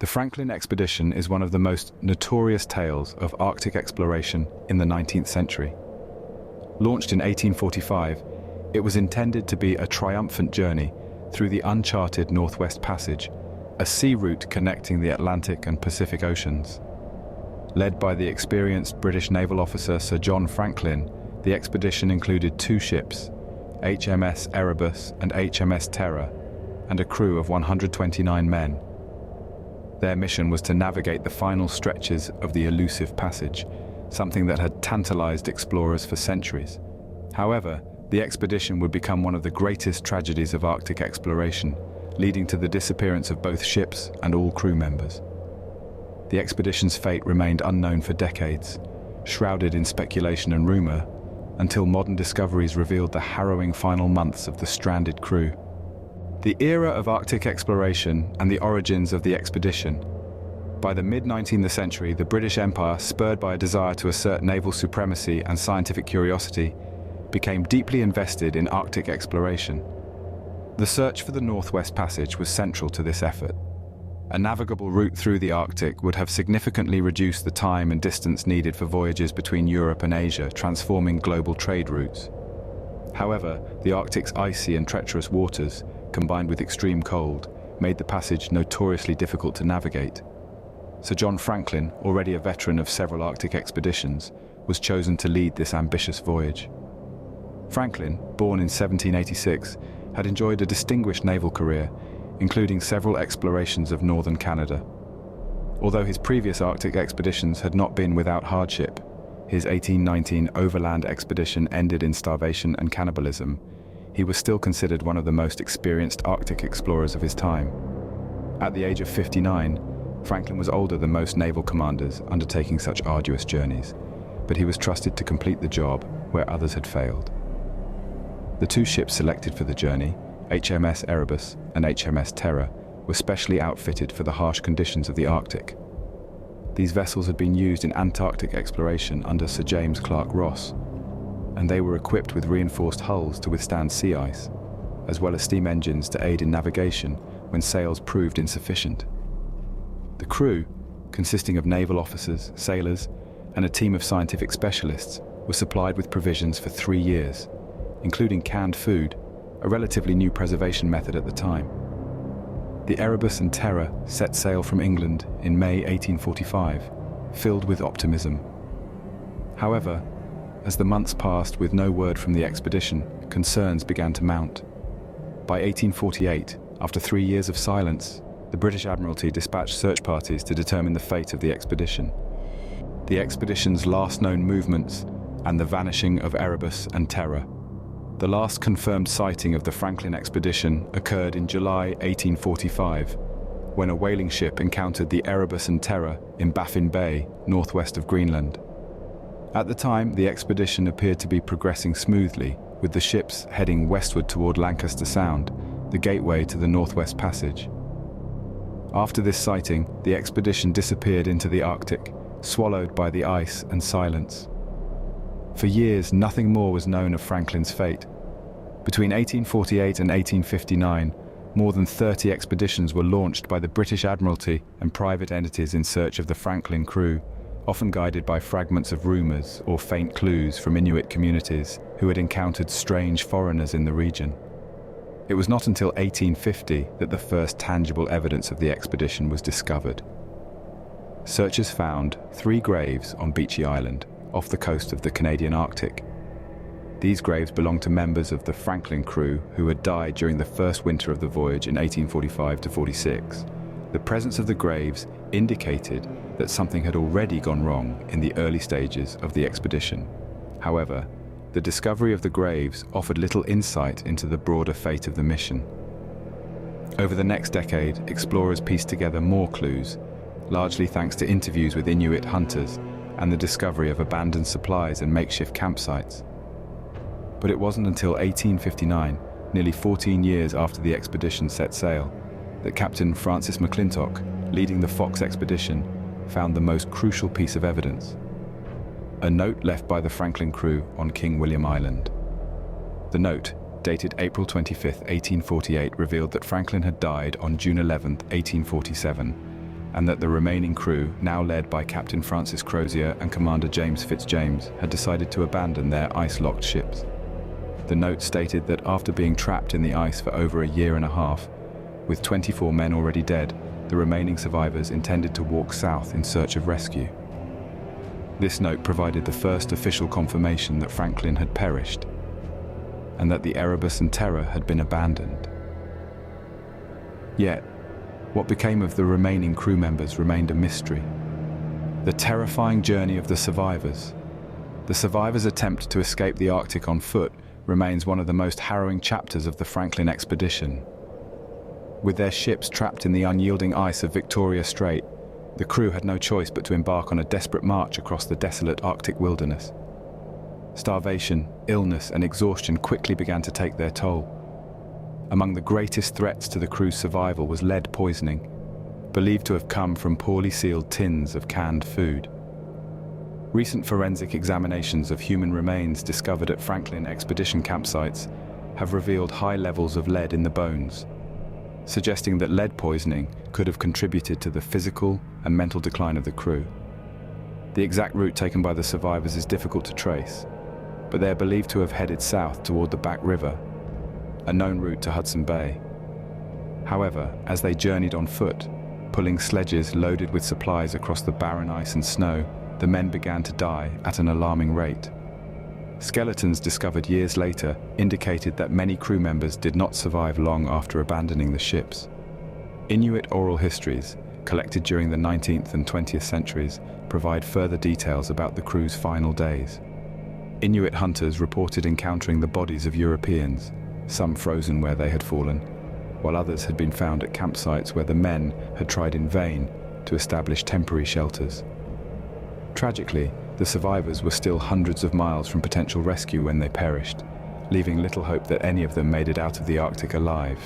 Franklin expedition is one of the most notorious tales of Arctic exploration in the 19th century. Launched in 1845, it was intended to be a triumphant journey through the uncharted Northwest Passage, a sea route connecting the Atlantic and Pacific Oceans. Led by the experienced British naval officer Sir John Franklin, the expedition included 2 ships, HMS Erebus and HMS Terror, and a crew of 129 men. Their mission was to navigate the final stretches of the elusive passage, something that had tantalized explorers for centuries. However, the expedition would become one of the greatest tragedies of Arctic exploration, leading to the disappearance of both ships and all crew members. The expedition's fate remained unknown for decades, shrouded in speculation and rumor, until modern discoveries revealed the harrowing final months of the stranded crew. The era of Arctic exploration and the origins of the expedition. By the mid-19th century, the British Empire, spurred by a desire to assert naval supremacy and scientific curiosity, became deeply invested in Arctic exploration. The search for the Northwest Passage was central to this effort. A navigable route through the Arctic would have significantly reduced the time and distance needed for voyages between Europe and Asia, transforming global trade routes. However, the Arctic's icy and treacherous waters, combined with extreme cold, made the passage notoriously difficult to navigate. Sir John Franklin, already a veteran of several Arctic expeditions, was chosen to lead this ambitious voyage. Franklin, born in 1786, had enjoyed a distinguished naval career, including several explorations of northern Canada. Although his previous Arctic expeditions had not been without hardship, his 1819 overland expedition ended in starvation and cannibalism, he was still considered one of the most experienced Arctic explorers of his time. At the age of 59, Franklin was older than most naval commanders undertaking such arduous journeys, but he was trusted to complete the job where others had failed. The 2 ships selected for the journey, HMS Erebus and HMS Terror, were specially outfitted for the harsh conditions of the Arctic. These vessels had been used in Antarctic exploration under Sir James Clark Ross, and they were equipped with reinforced hulls to withstand sea ice, as well as steam engines to aid in navigation when sails proved insufficient. The crew, consisting of naval officers, sailors, and a team of scientific specialists, was supplied with provisions for 3 years, including canned food, a relatively new preservation method at the time. The Erebus and Terror set sail from England in May 1845, filled with optimism. However, as the months passed with no word from the expedition, concerns began to mount. By 1848, after 3 years of silence, the British Admiralty dispatched search parties to determine the fate of the expedition. The expedition's last known movements and the vanishing of Erebus and Terror. The last confirmed sighting of the Franklin expedition occurred in July 1845, when a whaling ship encountered the Erebus and Terror in Baffin Bay, northwest of Greenland. At the time, the expedition appeared to be progressing smoothly, with the ships heading westward toward Lancaster Sound, the gateway to the Northwest Passage. After this sighting, the expedition disappeared into the Arctic, swallowed by the ice and silence. For years, nothing more was known of Franklin's fate. Between 1848 and 1859, more than 30 expeditions were launched by the British Admiralty and private entities in search of the Franklin crew, often guided by fragments of rumors or faint clues from Inuit communities who had encountered strange foreigners in the region. It was not until 1850 that the first tangible evidence of the expedition was discovered. Searchers found 3 graves on Beechey Island, off the coast of the Canadian Arctic. These graves belonged to members of the Franklin crew who had died during the first winter of the voyage in 1845 to 46. The presence of the graves indicated that something had already gone wrong in the early stages of the expedition. However, the discovery of the graves offered little insight into the broader fate of the mission. Over the next decade, explorers pieced together more clues, largely thanks to interviews with Inuit hunters and the discovery of abandoned supplies and makeshift campsites. But it wasn't until 1859, nearly 14 years after the expedition set sail, that Captain Francis McClintock, leading the Fox expedition, found the most crucial piece of evidence: a note left by the Franklin crew on King William Island. The note, dated April 25, 1848, revealed that Franklin had died on June 11, 1847, and that the remaining crew, now led by Captain Francis Crozier and Commander James Fitzjames, had decided to abandon their ice-locked ships. The note stated that after being trapped in the ice for over a year and a half, with 24 men already dead, the remaining survivors intended to walk south in search of rescue. This note provided the first official confirmation that Franklin had perished, and that the Erebus and Terror had been abandoned. Yet, what became of the remaining crew members remained a mystery. The terrifying journey of the survivors. The survivors' attempt to escape the Arctic on foot remains one of the most harrowing chapters of the Franklin expedition. With their ships trapped in the unyielding ice of Victoria Strait, the crew had no choice but to embark on a desperate march across the desolate Arctic wilderness. Starvation, illness, and exhaustion quickly began to take their toll. Among the greatest threats to the crew's survival was lead poisoning, believed to have come from poorly sealed tins of canned food. Recent forensic examinations of human remains discovered at Franklin expedition campsites have revealed high levels of lead in the bones, suggesting that lead poisoning could have contributed to the physical and mental decline of the crew. The exact route taken by the survivors is difficult to trace, but they are believed to have headed south toward the Back River, a known route to Hudson Bay. However, as they journeyed on foot, pulling sledges loaded with supplies across the barren ice and snow, the men began to die at an alarming rate. Skeletons discovered years later indicated that many crew members did not survive long after abandoning the ships. Inuit oral histories, collected during the 19th and 20th centuries, provide further details about the crew's final days. Inuit hunters reported encountering the bodies of Europeans, some frozen where they had fallen, while others had been found at campsites where the men had tried in vain to establish temporary shelters. Tragically, the survivors were still hundreds of miles from potential rescue when they perished, leaving little hope that any of them made it out of the Arctic alive.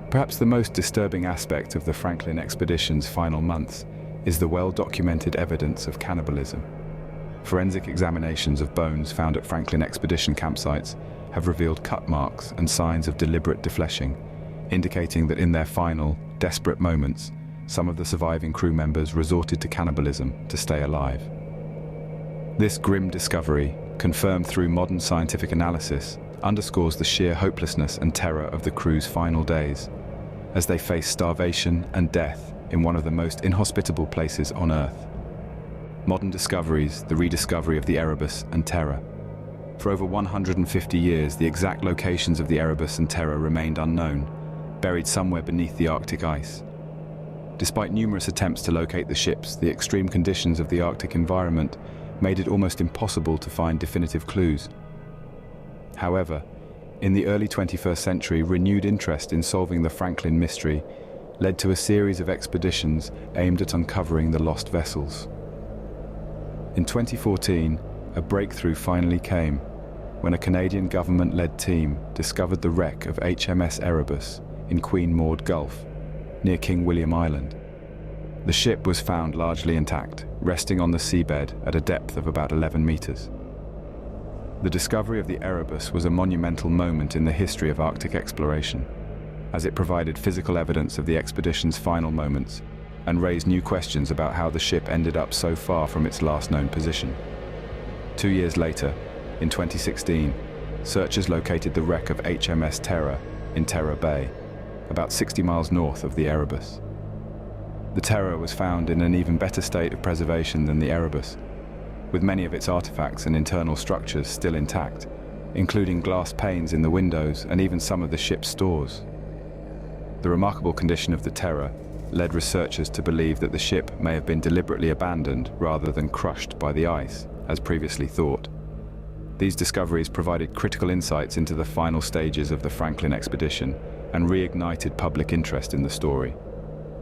Perhaps the most disturbing aspect of the Franklin expedition's final months is the well-documented evidence of cannibalism. Forensic examinations of bones found at Franklin expedition campsites have revealed cut marks and signs of deliberate defleshing, indicating that in their final, desperate moments, some of the surviving crew members resorted to cannibalism to stay alive. This grim discovery, confirmed through modern scientific analysis, underscores the sheer hopelessness and terror of the crew's final days, as they face starvation and death in one of the most inhospitable places on Earth. Modern discoveries, the rediscovery of the Erebus and Terror. For over 150 years, the exact locations of the Erebus and Terror remained unknown, buried somewhere beneath the Arctic ice. Despite numerous attempts to locate the ships, the extreme conditions of the Arctic environment made it almost impossible to find definitive clues. However, in the early 21st century, renewed interest in solving the Franklin mystery led to a series of expeditions aimed at uncovering the lost vessels. In 2014, a breakthrough finally came when a Canadian government-led team discovered the wreck of HMS Erebus in Queen Maud Gulf, near King William Island. The ship was found largely intact, resting on the seabed at a depth of about 11 meters. The discovery of the Erebus was a monumental moment in the history of Arctic exploration, as it provided physical evidence of the expedition's final moments and raised new questions about how the ship ended up so far from its last known position. 2 years later, in 2016, searchers located the wreck of HMS Terror in Terror Bay, about 60 miles north of the Erebus. The Terror was found in an even better state of preservation than the Erebus, with many of its artifacts and internal structures still intact, including glass panes in the windows and even some of the ship's stores. The remarkable condition of the Terror led researchers to believe that the ship may have been deliberately abandoned rather than crushed by the ice, as previously thought. These discoveries provided critical insights into the final stages of the Franklin expedition and reignited public interest in the story.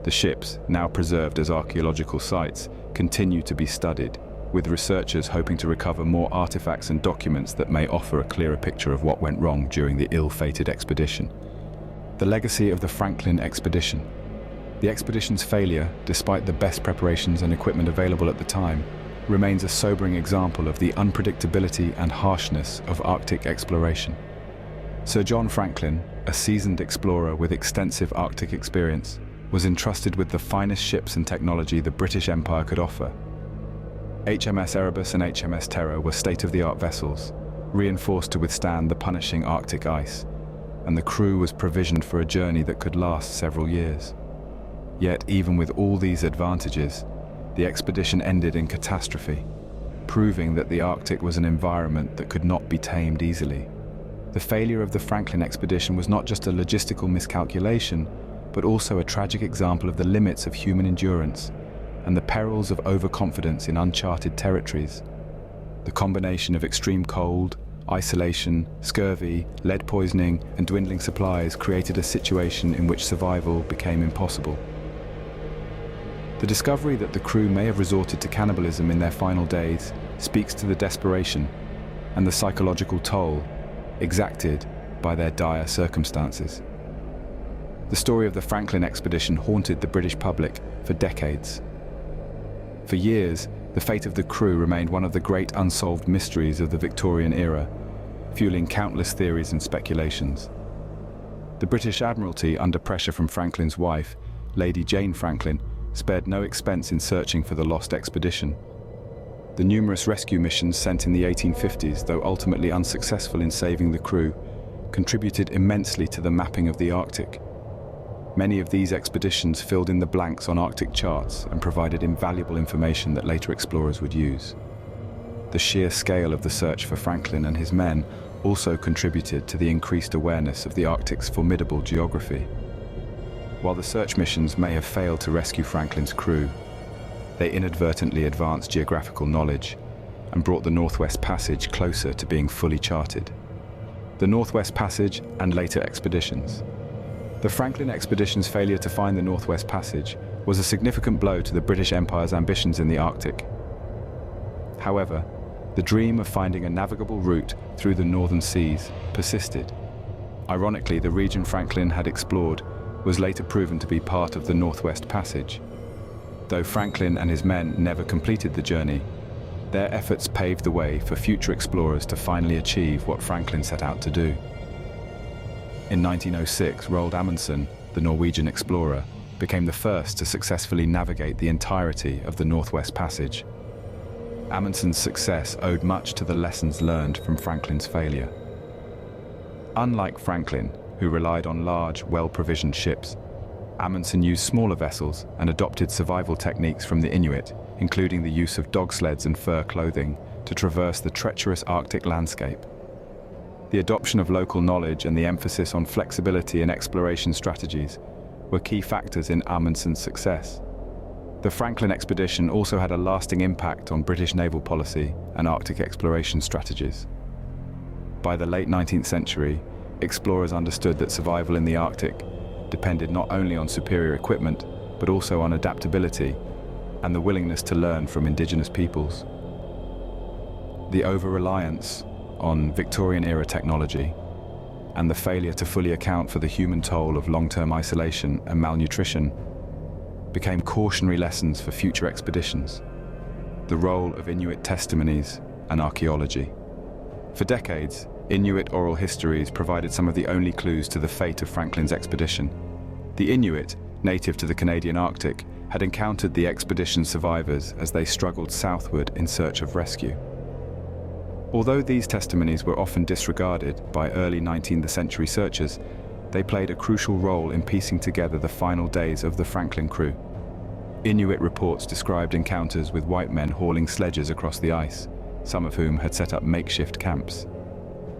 The ships, now preserved as archaeological sites, continue to be studied, with researchers hoping to recover more artifacts and documents that may offer a clearer picture of what went wrong during the ill-fated expedition. The legacy of the Franklin expedition. The expedition's failure, despite the best preparations and equipment available at the time, remains a sobering example of the unpredictability and harshness of Arctic exploration. Sir John Franklin, a seasoned explorer with extensive Arctic experience, was entrusted with the finest ships and technology the British Empire could offer. HMS Erebus and HMS Terror were state-of-the-art vessels, reinforced to withstand the punishing Arctic ice, and the crew was provisioned for a journey that could last several years. Yet, even with all these advantages, the expedition ended in catastrophe, proving that the Arctic was an environment that could not be tamed easily. The failure of the Franklin expedition was not just a logistical miscalculation, but also a tragic example of the limits of human endurance and the perils of overconfidence in uncharted territories. The combination of extreme cold, isolation, scurvy, lead poisoning, and dwindling supplies created a situation in which survival became impossible. The discovery that the crew may have resorted to cannibalism in their final days speaks to the desperation and the psychological toll exacted by their dire circumstances. The story of the Franklin expedition haunted the British public for decades. For years, the fate of the crew remained one of the great unsolved mysteries of the Victorian era, fueling countless theories and speculations. The British Admiralty, under pressure from Franklin's wife, Lady Jane Franklin, spared no expense in searching for the lost expedition. The numerous rescue missions sent in the 1850s, though ultimately unsuccessful in saving the crew, contributed immensely to the mapping of the Arctic. Many of these expeditions filled in the blanks on Arctic charts and provided invaluable information that later explorers would use. The sheer scale of the search for Franklin and his men also contributed to the increased awareness of the Arctic's formidable geography. While the search missions may have failed to rescue Franklin's crew, they inadvertently advanced geographical knowledge and brought the Northwest Passage closer to being fully charted. The Northwest Passage and later expeditions. The Franklin expedition's failure to find the Northwest Passage was a significant blow to the British Empire's ambitions in the Arctic. However, the dream of finding a navigable route through the northern seas persisted. Ironically, the region Franklin had explored was later proven to be part of the Northwest Passage. Though Franklin and his men never completed the journey, their efforts paved the way for future explorers to finally achieve what Franklin set out to do. In 1906, Roald Amundsen, the Norwegian explorer, became the first to successfully navigate the entirety of the Northwest Passage. Amundsen's success owed much to the lessons learned from Franklin's failure. Unlike Franklin, who relied on large, well-provisioned ships, Amundsen used smaller vessels and adopted survival techniques from the Inuit, including the use of dog sleds and fur clothing, to traverse the treacherous Arctic landscape. The adoption of local knowledge and the emphasis on flexibility and exploration strategies were key factors in Amundsen's success. The Franklin expedition also had a lasting impact on British naval policy and Arctic exploration strategies. By the late 19th century, explorers understood that survival in the Arctic depended not only on superior equipment, but also on adaptability and the willingness to learn from indigenous peoples. The over-reliance on Victorian-era technology and the failure to fully account for the human toll of long-term isolation and malnutrition became cautionary lessons for future expeditions. The role of Inuit testimonies and archaeology. For decades, Inuit oral histories provided some of the only clues to the fate of Franklin's expedition. The Inuit, native to the Canadian Arctic, had encountered the expedition survivors as they struggled southward in search of rescue. Although these testimonies were often disregarded by early 19th century searchers, they played a crucial role in piecing together the final days of the Franklin crew. Inuit reports described encounters with white men hauling sledges across the ice, some of whom had set up makeshift camps.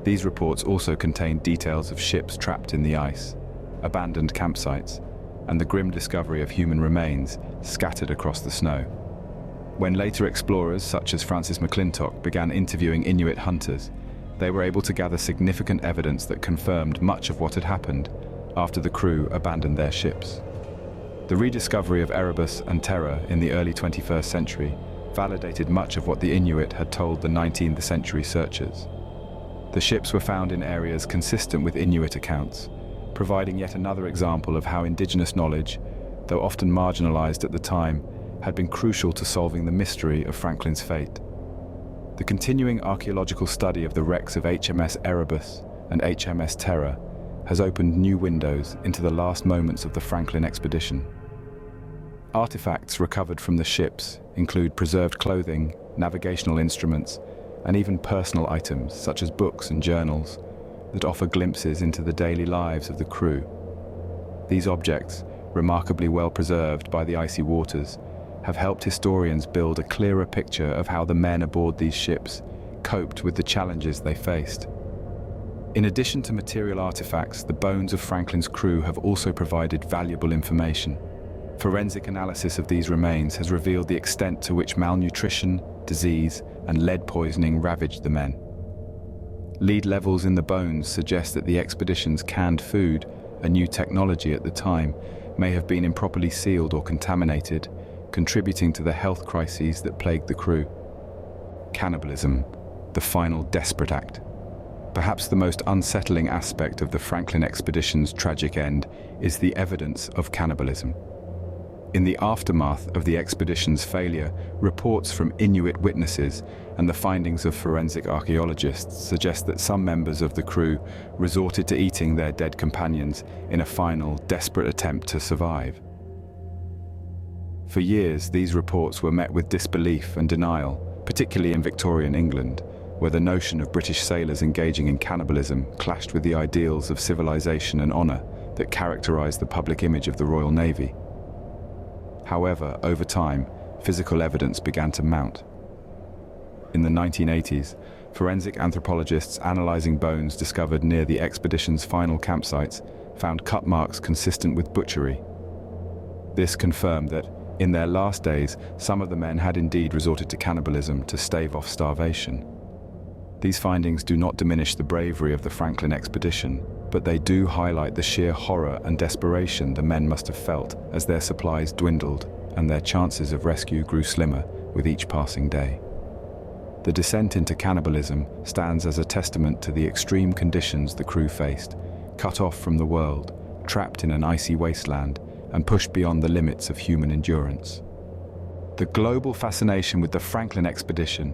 These reports also contained details of ships trapped in the ice, abandoned campsites, and the grim discovery of human remains scattered across the snow. When later explorers such as Francis McClintock began interviewing Inuit hunters, they were able to gather significant evidence that confirmed much of what had happened after the crew abandoned their ships. The rediscovery of Erebus and Terror in the early 21st century validated much of what the Inuit had told the 19th century searchers. The ships were found in areas consistent with Inuit accounts, providing yet another example of how indigenous knowledge, though often marginalized at the time, had been crucial to solving the mystery of Franklin's fate. The continuing archaeological study of the wrecks of HMS Erebus and HMS Terror has opened new windows into the last moments of the Franklin expedition. Artifacts recovered from the ships include preserved clothing, navigational instruments, and even personal items such as books and journals that offer glimpses into the daily lives of the crew. These objects, remarkably well preserved by the icy waters, have helped historians build a clearer picture of how the men aboard these ships coped with the challenges they faced. In addition to material artifacts, the bones of Franklin's crew have also provided valuable information. Forensic analysis of these remains has revealed the extent to which malnutrition, disease, and lead poisoning ravaged the men. Lead levels in the bones suggest that the expedition's canned food, a new technology at the time, may have been improperly sealed or contaminated, contributing to the health crises that plagued the crew. Cannibalism, the final desperate act. Perhaps the most unsettling aspect of the Franklin expedition's tragic end is the evidence of cannibalism. In the aftermath of the expedition's failure, reports from Inuit witnesses and the findings of forensic archaeologists suggest that some members of the crew resorted to eating their dead companions in a final, desperate attempt to survive. For years, these reports were met with disbelief and denial, particularly in Victorian England, where the notion of British sailors engaging in cannibalism clashed with the ideals of civilization and honor that characterized the public image of the Royal Navy. However, over time, physical evidence began to mount. In the 1980s, forensic anthropologists analyzing bones discovered near the expedition's final campsites found cut marks consistent with butchery. This confirmed that, in their last days, some of the men had indeed resorted to cannibalism to stave off starvation. These findings do not diminish the bravery of the Franklin expedition, but they do highlight the sheer horror and desperation the men must have felt as their supplies dwindled and their chances of rescue grew slimmer with each passing day. The descent into cannibalism stands as a testament to the extreme conditions the crew faced, cut off from the world, trapped in an icy wasteland, and pushed beyond the limits of human endurance. The global fascination with the Franklin expedition.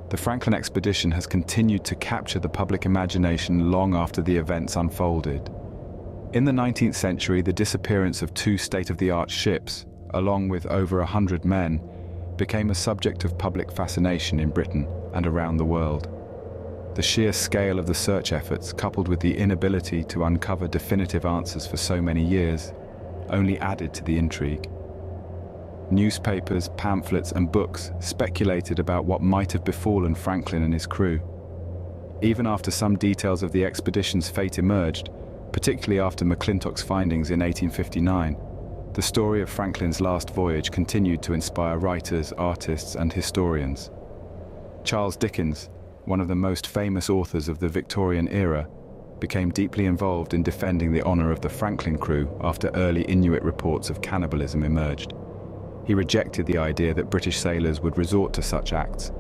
The Franklin expedition has continued to capture the public imagination long after the events unfolded. In the 19th century, the disappearance of two state-of-the-art ships, along with over 100 men, became a subject of public fascination in Britain and around the world. The sheer scale of the search efforts, coupled with the inability to uncover definitive answers for so many years, only added to the intrigue. Newspapers, pamphlets, and books speculated about what might have befallen Franklin and his crew. Even after some details of the expedition's fate emerged, particularly after McClintock's findings in 1859, the story of Franklin's last voyage continued to inspire writers, artists, and historians. Charles Dickens, one of the most famous authors of the Victorian era, became deeply involved in defending the honor of the Franklin crew after early Inuit reports of cannibalism emerged. He rejected the idea that British sailors would resort to such acts,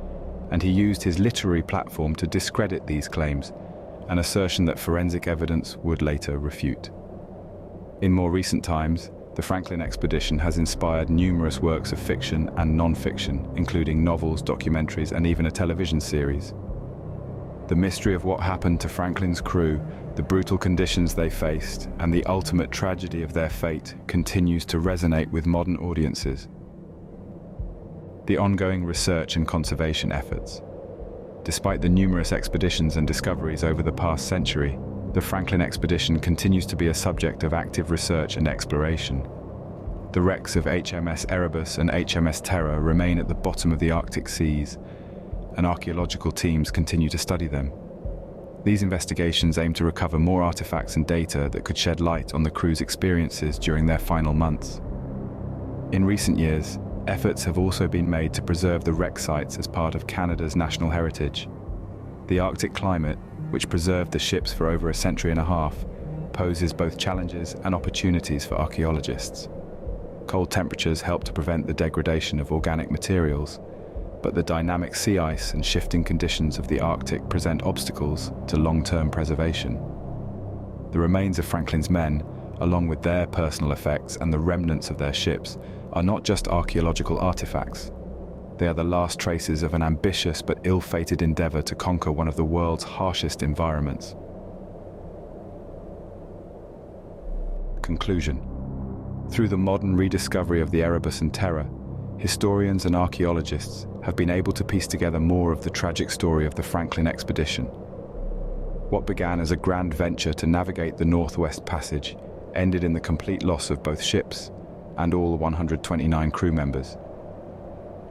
and he used his literary platform to discredit these claims, an assertion that forensic evidence would later refute. In more recent times, the Franklin expedition has inspired numerous works of fiction and non-fiction, including novels, documentaries, and even a television series. The mystery of what happened to Franklin's crew, the brutal conditions they faced, and the ultimate tragedy of their fate continues to resonate with modern audiences. The ongoing research and conservation efforts. Despite the numerous expeditions and discoveries over the past century, the Franklin expedition continues to be a subject of active research and exploration. The wrecks of HMS Erebus and HMS Terror remain at the bottom of the Arctic seas, and archaeological teams continue to study them. These investigations aim to recover more artifacts and data that could shed light on the crew's experiences during their final months. In recent years, efforts have also been made to preserve the wreck sites as part of Canada's national heritage. The Arctic climate, which preserved the ships for over a century and a half, poses both challenges and opportunities for archaeologists. Cold temperatures help to prevent the degradation of organic materials, but the dynamic sea ice and shifting conditions of the Arctic present obstacles to long-term preservation. The remains of Franklin's men, along with their personal effects and the remnants of their ships, are not just archaeological artifacts. They are the last traces of an ambitious but ill-fated endeavor to conquer one of the world's harshest environments. Conclusion. Through the modern rediscovery of the Erebus and Terror, historians and archaeologists have been able to piece together more of the tragic story of the Franklin expedition. What began as a grand venture to navigate the Northwest Passage ended in the complete loss of both ships and all 129 crew members.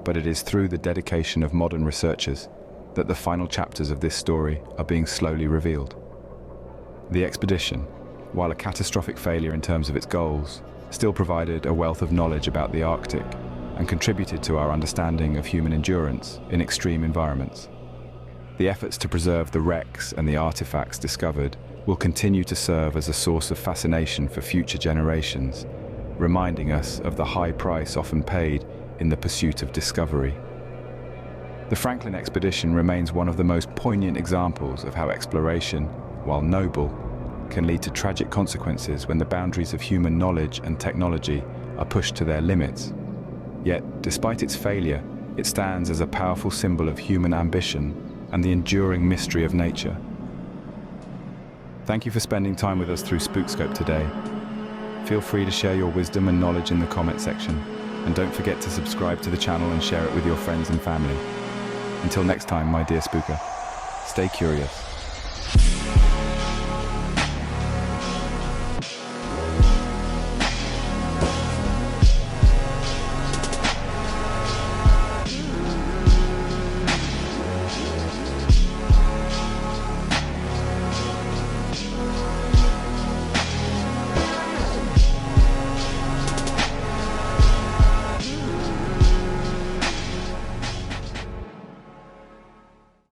But it is through the dedication of modern researchers that the final chapters of this story are being slowly revealed. The expedition, while a catastrophic failure in terms of its goals, still provided a wealth of knowledge about the Arctic and contributed to our understanding of human endurance in extreme environments. The efforts to preserve the wrecks and the artifacts discovered will continue to serve as a source of fascination for future generations, reminding us of the high price often paid in the pursuit of discovery. The Franklin expedition remains one of the most poignant examples of how exploration, while noble, can lead to tragic consequences when the boundaries of human knowledge and technology are pushed to their limits. Yet, despite its failure, it stands as a powerful symbol of human ambition and the enduring mystery of nature. Thank you for spending time with us through Spookscope today. Feel free to share your wisdom and knowledge in the comment section, and don't forget to subscribe to the channel and share it with your friends and family. Until next time, my dear spooker, stay curious.